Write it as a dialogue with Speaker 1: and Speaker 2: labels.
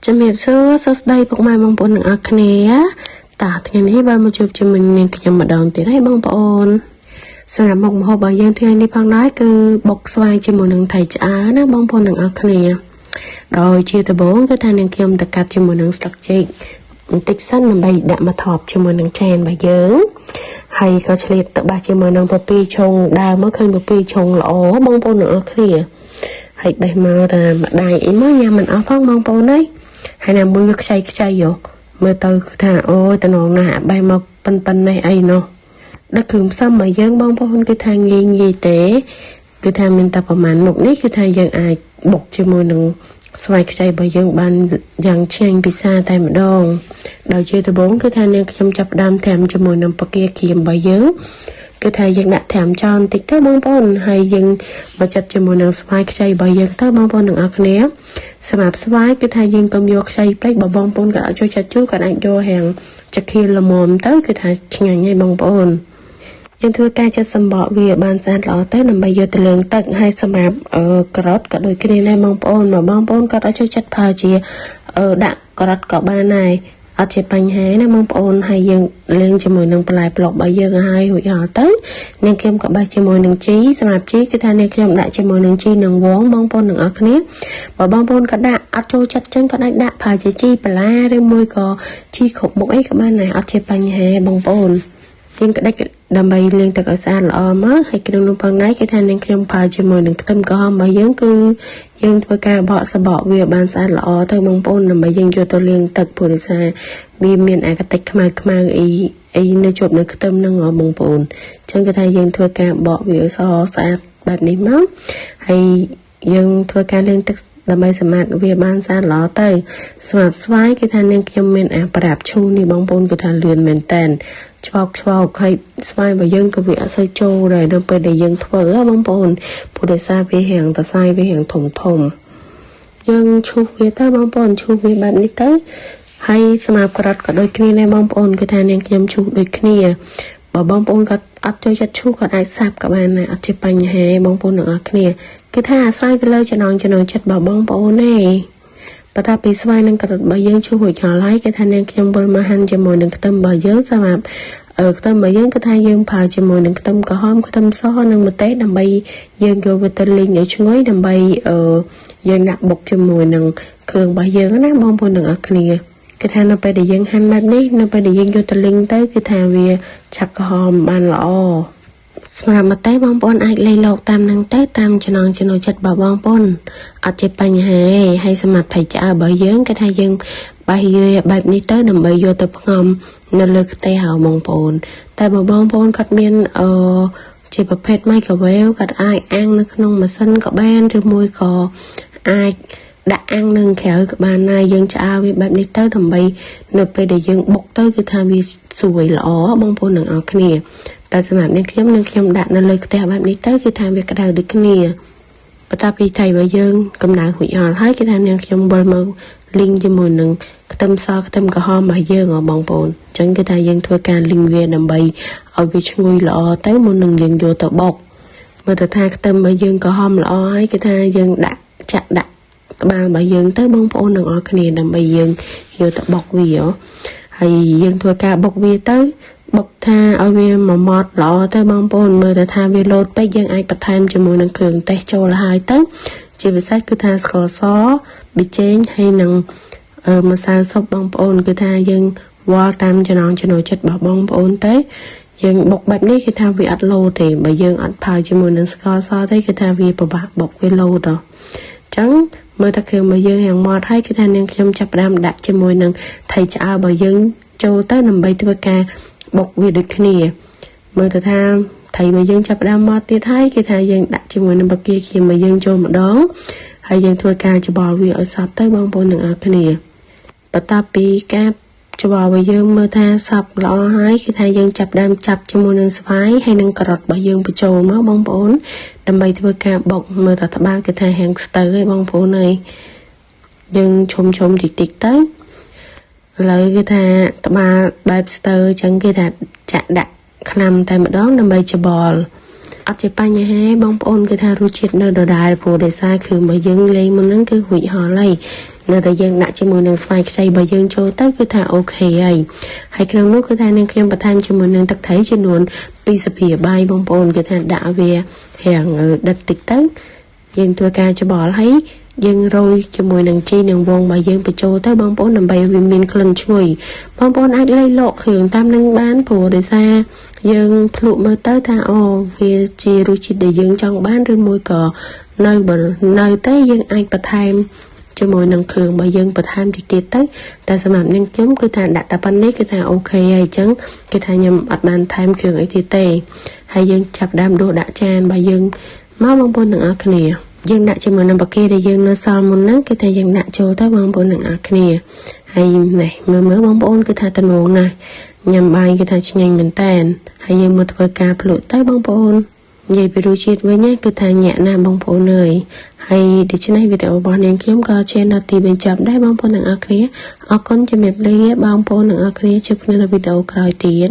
Speaker 1: ជំរាបសួរសួស្តីពុកម៉ែបងប្អូនទាំងអស់គ្នាតាថ្ងៃនេះបានមកជួបជាមួយនឹងខ្ញុំម្ដងទៀតហើយបងប្អូនសម្រាប់មុខម្ហូបរបស់យើងថ្ងៃនេះផងដែរគឺបុកស្វាយជាមួយនឹងថៃឆ្អើណាបងប្អូនទាំងអស់គ្នាដោយជាដំបូងគឺថានឹងខ្ញុំទៅកាត់ជាមួយនឹងស្លឹកចេកបន្តិចសិនដើម្បីដាក់មកថប់ជាមួយនឹងចានរបស់យើងហើយក៏ឆ្លៀតទៅបាសជាមួយនឹងពពីឆុងដើមមកឃើញពពីឆុងល្អបងប្អូនទាំងអស់គ្នាហើយបេះមកតែម្ដាយអីមកញ៉ាំមិនអស់ផងបងប្អូនហើយណាមួយវាខ្ចីយោមើលទៅថាអូយតំណងណាបេះមកប៉ិននេះអីនោះដឹកគ្រឿងផ្សំរបស់យើងបងប្អូនគឺថាងាយទេគឺថាមានតែប្រហែលមុខនេះគឺថាយើងអាចបុកជាមួយនឹងស្វាយខ្ចីរបស់យើងបានយ៉ាងឆ្ងាញ់ពិសាតែម្ដងដោយជាដំបូងគឺថានាងខ្ញុំចាប់ផ្ដើមត្រាំជាមួយនឹងបកាគៀមរបស់យើងគឺថាយើងដាក់ត្រាំចោលបន្តិចទៅបងប្អូនហើយយើងមកចាត់ជាមួយនឹងស្វាយខ្ចីរបស់យើងទៅបងប្អូនទាំងអស់គ្នាសម្រាប់ស្វាយគឺថាយើងកុំយកខ្ចីពេកបើបងប្អូនក៏អាចចូលចាត់ជូរក៏អាចយកហាងចាខៀលល្មមទៅគឺថាឆ្ងាញ់ហើយបងប្អូនយើងធ្វើការចាត់សម្បកវាបានស្អាតល្អទៅដើម្បីយកទៅលាងទឹកហើយសម្រាប់ការ៉ុតក៏ដូចគ្នាដែរបងប្អូនមកបងប្អូនក៏អាចចូលចាត់ប្រើជាដាក់ការ៉ុតក៏បានដែរអត់ជាបញ្ហាណាបងប្អូនហើយយើងលេងជាមួយនឹងបន្លែប្លុករបស់យើងឲ្យរួចអស់ទៅនាងខ្ញុំក៏បាសជាមួយនឹងជីសម្រាប់ជីគឺថានាងខ្ញុំដាក់ជាមួយនឹងជីនឹងវងបងប្អូនទាំងអស់គ្នាបើបងប្អូនក៏ដាក់អត់ចូលចិត្តចឹងក៏ដាក់ប្រើជាជីបន្លាឬមួយក៏ជីគ្រប់មុខអីក៏បានដែរអត់ជាបញ្ហាបងប្អូនយើងក៏ដាច់ដើម្បីលាងទឹកឲ្យស្អាតល្អមកហើយក្នុងនោះផងដែរគឺថានាងខ្ញុំប្រើជាមួយនឹងខ្ទឹមក្រហមរបស់យើងគឺយើងធ្វើការបកសបកវាបានស្អាតល្អទៅបងប្អូនដើម្បីយើងយកទៅលាងទឹកព្រោះដោយសារវាមានអាកតិចខ្មៅអីនៅជាប់នៅខ្ទឹមហ្នឹងបងប្អូនអញ្ចឹងគឺថាយើងធ្វើការបកវាឲ្យស្អាតបែបនេះមកហើយយើងធ្វើការលាងទឹកដើម្បីសម្អាតវាបានស្អាតល្អទៅសម្រាប់ស្វាយគឺថានាងខ្ញុំមានអាប្រាប់ឈូនេះបងប្អូនគឺថាលឿនមែនតើឆ្វោកហើយស្វាយរបស់យើងក៏វាអត់សូវចូលដែរនៅពេលដែលយើងធ្វើបងប្អូនព្រោះដោយសារវារាងតសាយវារាងធំយើងឈូសវាទៅបងប្អូនឈូសវាបែបនេះទៅហើយសម្រាប់ការ៉ុតក៏ដូចគ្នាដែរបងប្អូនគឺថានាងខ្ញុំឈូសដូចគ្នាបើបងប្អូនក៏អត់ចូលចិត្តឈូសក៏អាចសាប់ក៏បានដែរអត់ជាបញ្ហាបងប្អូនទាំងអស់គ្នាគឺថាអាស្រ័យទៅលើចំណងចិត្តរបស់បងប្អូនទេបន្ទាប់ពីស្វាយនិងការ៉ុតរបស់យើងឈូសរួចហើយគឺថានាងខ្ញុំវិលមកហាន់ជាមួយនឹងខ្ទឹមរបស់យើងសម្រាប់ខ្ទឹមរបស់យើងគឺថាយើងប្រើជាមួយនឹងខ្ទឹមក្រហមខ្ទឹមសនិងម្ទេសដើម្បីយើងយកវាទៅលីងឲ្យឈ្ងុយដើម្បីយើងដាក់បុកជាមួយនឹងគ្រឿងរបស់យើងណាបងប្អូនទាំងអស់គ្នាគឺថានៅពេលដែលយើងហាន់បែបនេះនៅពេលដែលយើងយកទៅលីងទៅគឺថាវាឆាប់ក្រហមបានល្អសម្រាប់ម្ទេសបងប្អូនអាចលៃលោកតាមនឹងទៅតាមចំណងចិត្តរបស់បងប្អូនអត់ជាបញ្ហាហើយសម្រាប់ថៃឆ្អើរបស់យើងគឺថាយើងបេះវាបែបនេះទៅដើម្បីយកទៅផ្ងំនៅលើខ្ទះហៅបងប្អូនតែបើបងប្អូនគាត់មានជាប្រភេទ microwave គាត់អាចអាំងនៅក្នុងម៉ាស៊ីនក៏បានឬមួយក៏អាចដាក់អាំងនឹងក្រៅក៏បានដែរយើងឆ្អើវាបែបនេះទៅដើម្បីនៅពេលដែលយើងបុកទៅគឺថាវាស្រួយល្អបងប្អូនទាំងអស់គ្នាតែសម្រាប់នេះខ្ញុំដាក់នៅលើខ្ទះបែបនេះទៅគឺថាវាក្តៅដូចគ្នាបន្ទាប់ពីថៃរបស់យើងកម្ដៅរួចអស់ហើយគឺថានាងខ្ញុំវិលមកលីងជាមួយនឹងខ្ទឹមសខ្ទឹមក្រហមរបស់យើងបងប្អូនអញ្ចឹងគឺថាយើងធ្វើការលីងវាដើម្បីឲ្យវាឈ្ងុយល្អទៅមុននឹងយើងយកទៅបុកមើលទៅថាខ្ទឹមរបស់យើងក្រហមល្អហើយគឺថាយើងដាក់ក្បាលរបស់យើងទៅបងប្អូនទាំងអស់គ្នាដើម្បីយើងយកទៅបុកវាហើយយើងធ្វើការបុកវាទៅបុកថាឲ្យវាម៉ត់ល្អទៅបងប្អូនមើលទៅថាវាលោតពេកយើងអាចបន្ថែមជាមួយនឹងគ្រឿងទេសចូលហើយទៅជាពិសេសគឺថាស្ករសប៊ីចេងហើយនឹងម្សៅស៊ុបបងប្អូនគឺថាយើងវាល់តាមចំណងចិត្តរបស់បងប្អូនទៅយើងបុកបែបនេះគឺថាវាអត់លោតទេបើយើងអត់ផៅជាមួយនឹងស្ករសទេគឺថាវាពិបាកបុកវាលោតអញ្ចឹងមើលតែគ្រឿងរបស់យើងយ៉ាងម៉ត់ហើយគឺថានាងខ្ញុំចាប់ផ្ដើមដាក់ជាមួយនឹងថៃឆ្អើរបស់យើងចូលទៅដើម្បីធ្វើការបុកវាដូចគ្នាមើលទៅថាថៃរបស់យើងចាប់ផ្ដើមម៉ត់ទៀតហើយគឺថាយើងដាក់ជាមួយនឹងបកាគៀមរបស់យើងចូលម្ដងហើយយើងធ្វើការច្បល់វាឲ្យសព្វទៅបងប្អូនទាំងអស់គ្នាបន្ទាប់ពីការច្បល់របស់យើងមើលថាសព្វល្អហើយគឺថាយើងចាប់ផ្ដើមចាប់ជាមួយនឹងស្វាយហើយនឹងការ៉ុតរបស់យើងបញ្ចូលមកបងប្អូនដើម្បីធ្វើការបុកមើលថាត្បាល់គឺថាហាងស្ទើហើយបងប្អូនអើយយើងឈុំតិចទៅឥឡូវគឺថាត្បាល់បែបស្ទើអញ្ចឹងគេថាចាក់ដាក់ខ្លាំតែម្ដងដើម្បីច្បល់អត់ជាបញ្ហាបងប្អូនគឺថារសជាតិនៅដដែលព្រោះដោយសារគ្រឿងរបស់យើងលេងមុនហ្នឹងគឺរួចហើយ នៅតែយើងដាក់ជាមួយនឹងស្វាយខ្ចីរបស់យើងចូលទៅគឺថាអូខេហើយក្នុងនោះគឺថានឹងខ្ញុំបន្ថែមជាមួយនឹងទឹកត្រីចំនួន2ស្លាបបាយបងប្អូនគឺថាដាក់វារាងដិតតិចទៅយើងធ្វើការច្បល់ហើយយើងរោយជាមួយនឹងជីនឹងវងរបស់យើងបញ្ចូលទៅបងប្អូនដើម្បីឲ្យវាមានក្លិនឈ្ងុយបងប្អូនអាចលៃលក់គ្រឿងតាមនឹងបានព្រោះដោយសារយើងភ្លក់មើលទៅថាអូវាជារសជាតិដែលយើងចង់បានឬមួយក៏នៅតែយើងអាចបន្ថែមជាមួយនឹងគ្រឿងរបស់យើងបន្ថែមតិចទៀតទៅតែសម្រាប់នាងខ្ញុំគឺថាដាក់តែប៉ុណ្្នេះគឺថាអូខេហើយអញ្ចឹងគឺថាខ្ញុំអត់បានថែមគ្រឿងអីទៀតទេហើយយើងចាប់ដើមដួសដាក់ចានរបស់យើងមកបងប្អូនទាំងអស់គ្នាយើងដាក់ជាមួយនឹងបាកេដែលយើងនៅសល់មុនហ្នឹងគឺថាយើងដាក់ចូលទៅបងប្អូនទាំងអស់គ្នាហើយនេះមើលបងប្អូនគឺថាទំនងណាស់ញ៉ាំបាយគឺថាឆ្ងាញ់មែនតើហើយយើងមកធ្វើការភ្លក់ទៅបងប្អូននិយាយពីរសជាតិវិញគឺថាញាក់ណាស់បងប្អូនអើយហើយដូច្នេះវីដេអូរបស់នាងខ្ញុំក៏ជាដល់ទីបញ្ចប់ដែរបងប្អូនទាំងអស់គ្នាអរគុណជំរាបលាបងប្អូនទាំងអស់គ្នាជួបគ្នានៅវីដេអូក្រោយទៀត